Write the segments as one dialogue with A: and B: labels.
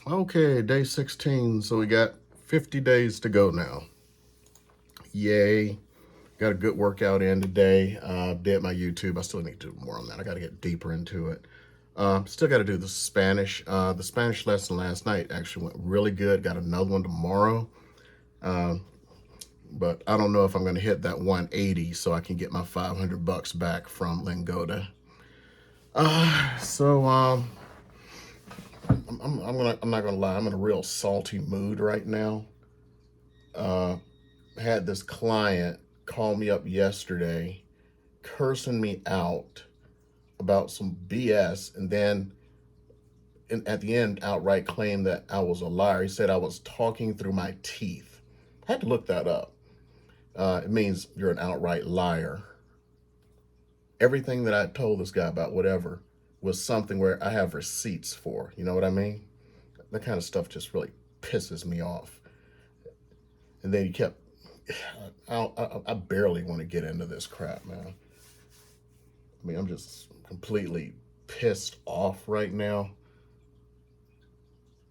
A: Okay, day 16. So we got 50 days to go now. Yay. Got a good workout in today. Did my YouTube. I still need to do more on that. I got to get deeper into it. Still got to do the Spanish. The Spanish lesson last night actually went really good. Got another one tomorrow. Uh, but I don't know if I'm going to hit that 180 so I can get my 500 bucks back from Lingoda. I'm not gonna lie. I'm in a real salty mood right now. Uh, had this client call me up yesterday, cursing me out about some BS, and then at the end, outright claimed that I was a liar. He said I was talking through my teeth. I had to look that up. It means you're an outright liar. Everything that I told this guy about whatever was something where I have receipts for. You know what I mean? That kind of stuff just really pisses me off. And then he kept, I barely want to get into this crap, man. I mean, I'm just completely pissed off right now.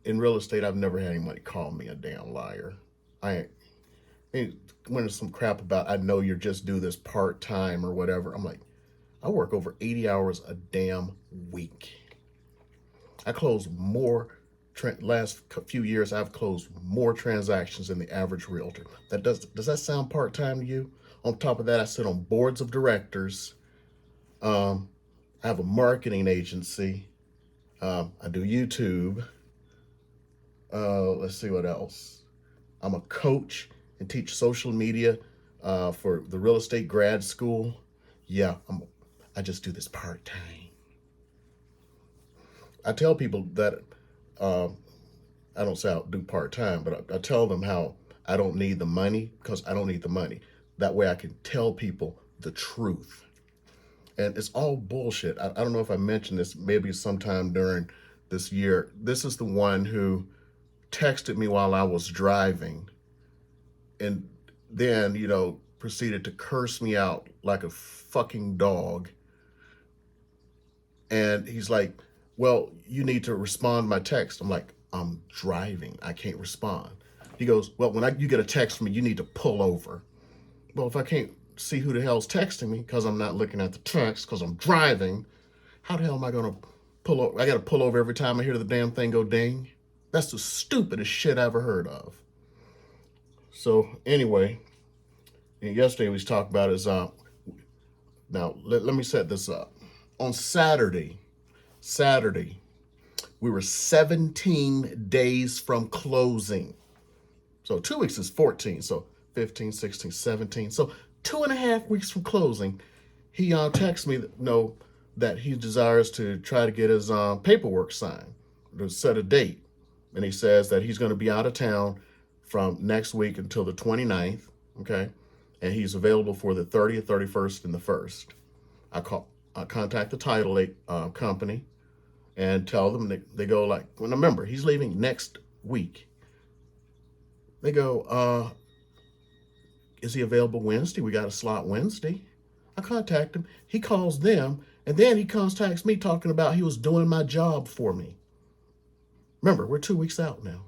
A: In real estate, I've never had anybody call me a damn liar. I when there's some crap about, I know you're just do this part time or whatever. I'm like, I work over 80 hours a damn week. I close more, last few years, I've closed more transactions than the average realtor. Does that sound part time to you? On top of that, I sit on boards of directors. Um, I have a marketing agency. I do YouTube. Let's see what else. I'm a coach and teach social media for the real estate grad school. Yeah, I just do this part time. I tell people that uh, I don't say I'll do part time, but I tell them how I don't need the money because I don't need the money. That way I can tell people the truth. And it's all bullshit. I don't know if I mentioned this maybe sometime during this year. This is the one who texted me while I was driving and then, proceeded to curse me out like a fucking dog. And he's like, well, you need to respond to my text. I'm like, I'm driving. I can't respond. He goes, well, when you get a text from me, you need to pull over. Well, if I can't see who the hell's texting me because I'm not looking at the text because I'm driving, how the hell am I going to pull over? I got to pull over every time I hear the damn thing go ding. That's the stupidest shit I ever heard of. So anyway, yesterday we talked about is now let me set this up. On Saturday, we were 17 days from closing. So 2 weeks is 14. So 15, 16, 17. So 2.5 weeks from closing, he texts me that he desires to try to get his paperwork signed to set a date. And he says that he's going to be out of town from next week until the 29th. Okay. And he's available for the 30th, 31st, and the 1st. I contact the title company and tell them they go like, well, remember, he's leaving next week. They go, is he available Wednesday? We got a slot Wednesday. I contact him. He calls them, and then he contacts me talking about he was doing my job for me. Remember, we're 2 weeks out now.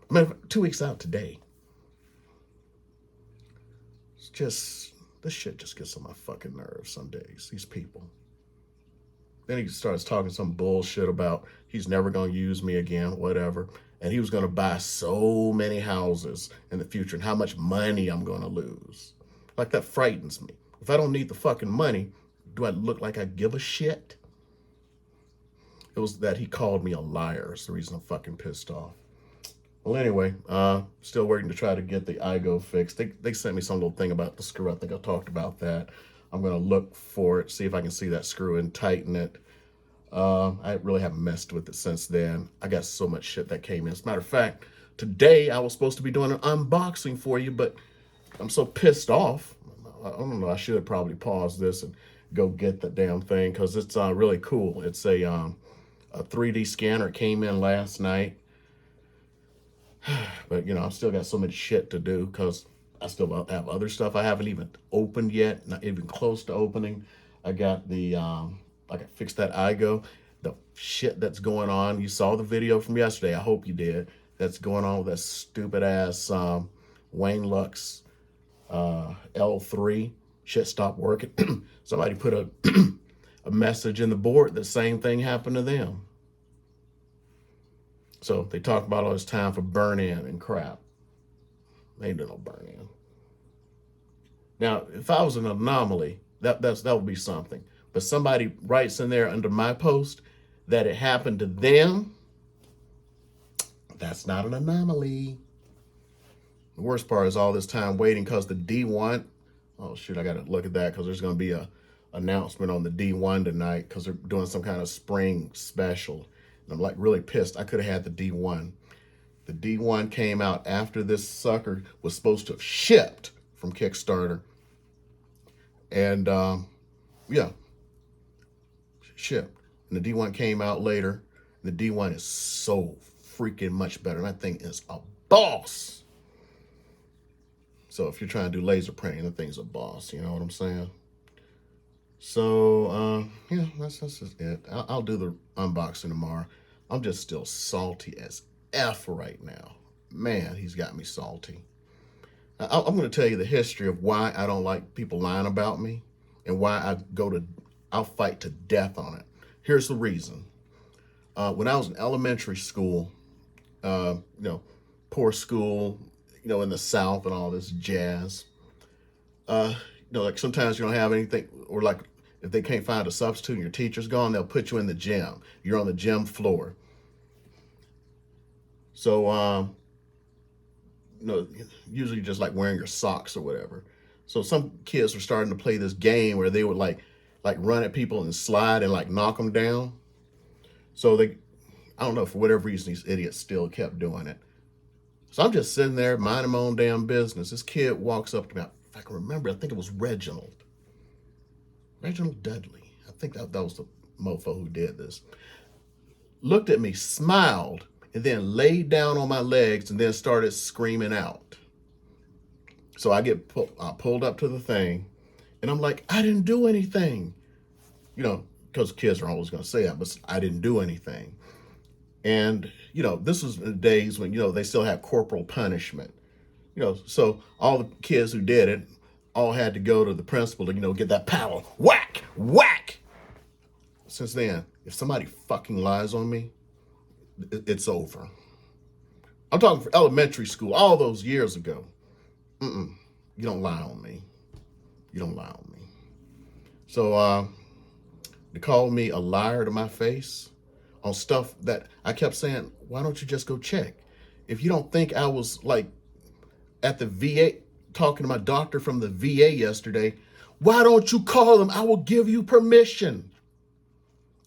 A: I mean, 2 weeks out today. It's just, this shit just gets on my fucking nerves some days, these people. Then he starts talking some bullshit about he's never going to use me again, whatever. And he was going to buy so many houses in the future and how much money I'm going to lose. Like, that frightens me. If I don't need the fucking money, do I look like I give a shit? It was that he called me a liar. It's the reason I'm fucking pissed off. Well, anyway, still working to try to get the iGo fixed. They sent me some little thing about the screw. I think I talked about that. I'm going to look for it, see if I can see that screw and tighten it. I really haven't messed with it since then. I got so much shit that came in. As a matter of fact, today I was supposed to be doing an unboxing for you, but I'm so pissed off. I don't know. I should probably pause this and go get the damn thing because it's really cool. It's a 3D scanner. It came in last night. But, I've still got so much shit to do because I still have other stuff I haven't even opened yet, not even close to opening. I got I got fixed that iGo. the shit that's going on. You saw the video from yesterday. I hope you did. That's going on with that stupid ass Wayne Lux L3. Shit stopped working. Somebody put a a message in the board. The same thing happened to them. So they talk about all this time for burn in and crap. They ain't do no burn in. Now, if I was an anomaly, that would be something. But somebody writes in there under my post that it happened to them. That's not an anomaly. The worst part is all this time waiting because the D1. Oh shoot, I got to look at that because there's going to be a announcement on the D1 tonight because they're doing some kind of spring special. And I'm like really pissed. I could have had the D1. The D1 came out after this sucker was supposed to have shipped from Kickstarter. And yeah, shipped. And the D1 came out later. The D1 is so freaking much better. And that thing is a boss. So if you're trying to do laser printing, the thing's a boss. You know what I'm saying? So yeah, that's just it. I'll do the unboxing tomorrow. I'm just still salty as F right now. Man, he's got me salty. I'm going to tell you the history of why I don't like people lying about me and why I'll fight to death on it. Here's the reason. When I was in elementary school, poor school, in the South and all this jazz, like sometimes you don't have anything, or like if they can't find a substitute and your teacher's gone, they'll put you in the gym. You're on the gym floor. So, usually just like wearing your socks or whatever. So some kids were starting to play this game where they would like run at people and slide and like knock them down. So I don't know, for whatever reason, these idiots still kept doing it. So I'm just sitting there minding my own damn business. This kid walks up to me. If I can remember, I think it was Reginald Dudley. I think that was the mofo who did this. Looked at me, smiled, and then laid down on my legs and then started screaming out. So I get pulled up to the thing, and I'm like, I didn't do anything. Because kids are always going to say that, but I didn't do anything. And, this was the days when, they still have corporal punishment. So all the kids who did it all had to go to the principal to, get that paddle. Whack, whack. Since then, if somebody fucking lies on me, it's over. I'm talking for elementary school, all those years ago. You don't lie on me. You don't lie on me. So they called me a liar to my face on stuff that I kept saying, why don't you just go check? If you don't think I was like at the VA talking to my doctor from the VA yesterday, why don't you call them? I will give you permission.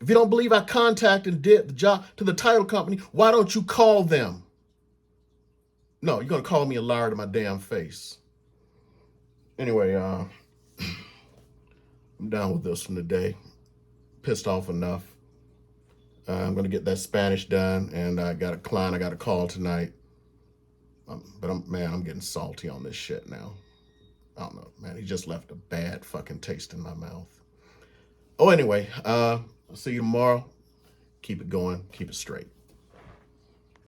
A: If you don't believe I contacted and did the job to the title company, why don't you call them? No, you're going to call me a liar to my damn face. Anyway, I'm done with this one today. Pissed off enough. I'm going to get that Spanish done, and I got a client I got to call tonight. But I'm getting salty on this shit now. I don't know, man. He just left a bad fucking taste in my mouth. Oh, anyway, I'll see you tomorrow. Keep it going. Keep it straight.